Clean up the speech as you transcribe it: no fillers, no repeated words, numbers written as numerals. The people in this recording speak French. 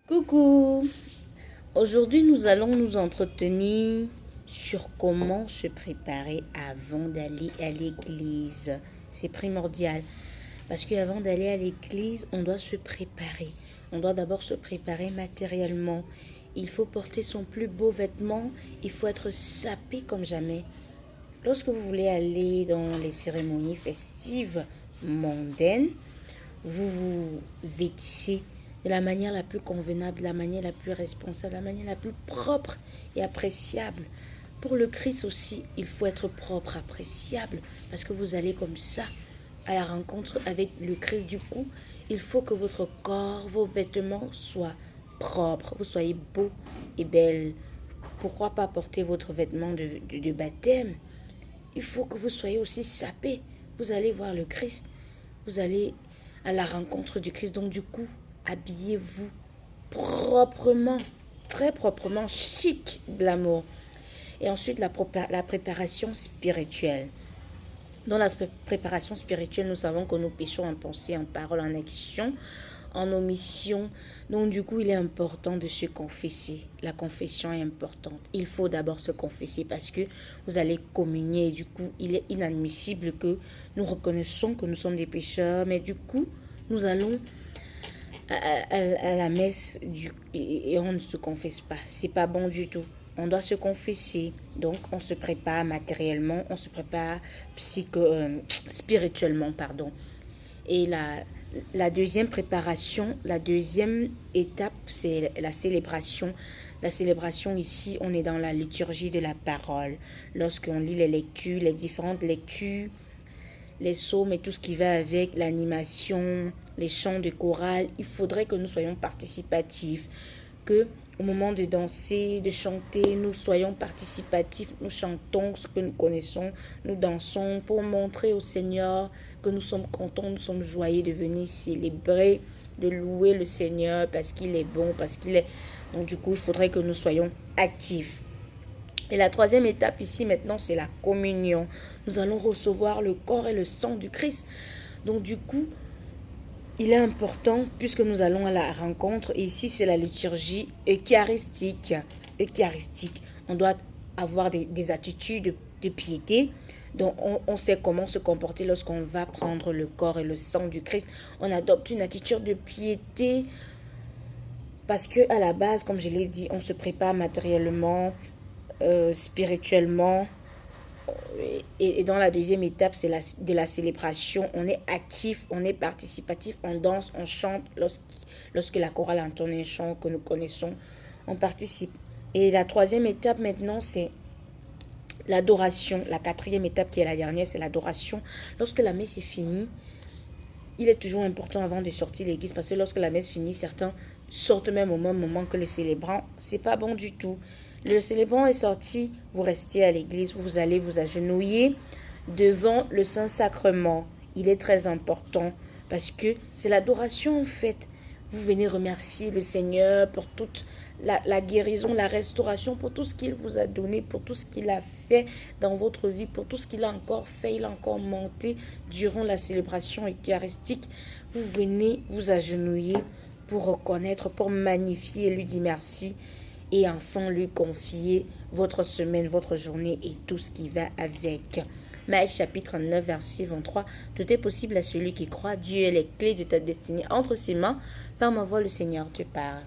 Coucou! Aujourd'hui, nous allons nous entretenir sur comment se préparer avant d'aller à l'église. C'est primordial parce qu'avant d'aller à l'église, on doit se préparer. On doit d'abord se préparer matériellement. Il faut porter son plus beau vêtement. Il faut être sapé comme jamais. Lorsque vous voulez aller dans les cérémonies festives mondaines, vous vous vêtissez de la manière la plus convenable, de la manière la plus responsable, de la manière la plus propre et appréciable. Pour le Christ aussi, il faut être propre, appréciable, parce que vous allez comme ça à la rencontre avec le Christ. Du coup, il faut que votre corps, vos vêtements soient propres, vous soyez beau et belle. Pourquoi pas porter votre vêtement de baptême? Il faut que vous soyez aussi sapé. Vous allez voir le Christ. Vous allez à la rencontre du Christ. Donc du coup, habillez-vous proprement, très proprement, chic de l'amour. Et ensuite, la préparation spirituelle. Dans la préparation spirituelle, nous savons que nous péchons en pensée, en parole, en action, en omission. Donc du coup, il est important de se confesser. La confession est importante. Il faut d'abord se confesser parce que vous allez communier. Du coup, il est inadmissible que nous reconnaissons que nous sommes des pécheurs. Mais du coup, nous allons à la messe et on ne se confesse pas. C'est pas bon du tout. On doit se confesser. Donc, on se prépare matériellement, on se prépare spirituellement, pardon. Et la deuxième préparation, la deuxième étape, c'est la célébration. La célébration ici, on est dans la liturgie de la parole. Lorsqu'on lit les lectures, les différentes lectures, les psaumes et tout ce qui va avec, l'animation, les chants de chorale, il faudrait que nous soyons participatifs, que au moment de danser, de chanter, nous soyons participatifs, nous chantons ce que nous connaissons, nous dansons pour montrer au Seigneur que nous sommes contents, nous sommes joyeux de venir célébrer, de louer le Seigneur parce qu'il est bon, parce qu'il est... Donc du coup, il faudrait que nous soyons actifs. Et la troisième étape ici maintenant, c'est la communion. Nous allons recevoir le corps et le sang du Christ. Donc du coup, il est important, puisque nous allons à la rencontre, et ici c'est la liturgie eucharistique. On doit avoir des attitudes de piété. Donc on sait comment se comporter lorsqu'on va prendre le corps et le sang du Christ. On adopte une attitude de piété parce que à la base, comme je l'ai dit, on se prépare matériellement, spirituellement. Et dans la deuxième étape, c'est de la célébration. On est actif, on est participatif, on danse, on chante. Lorsque la chorale entonne un chant que nous connaissons, on participe. Et la troisième étape maintenant, c'est l'adoration. La quatrième étape qui est la dernière, c'est l'adoration. Lorsque la messe est finie, il est toujours important avant de sortir de l'église parce que lorsque la messe finit, certains sortent même au même moment que le célébrant. C'est pas bon du tout. Le célébrant est sorti, vous restez à l'église, vous allez vous agenouiller devant le Saint-Sacrement. Il est très important parce que c'est l'adoration en fait. Vous venez remercier le Seigneur pour toute la guérison, la restauration, pour tout ce qu'il vous a donné, pour tout ce qu'il a fait dans votre vie, pour tout ce qu'il a encore fait, il a encore monté durant la célébration eucharistique. Vous venez vous agenouiller pour reconnaître, pour magnifier et lui dire merci et enfin lui confier votre semaine, votre journée et tout ce qui va avec. Matthieu chapitre 9, verset 23. Tout est possible à celui qui croit. Dieu est les clés de ta destinée entre ses mains. Par ma voix, le Seigneur te parle.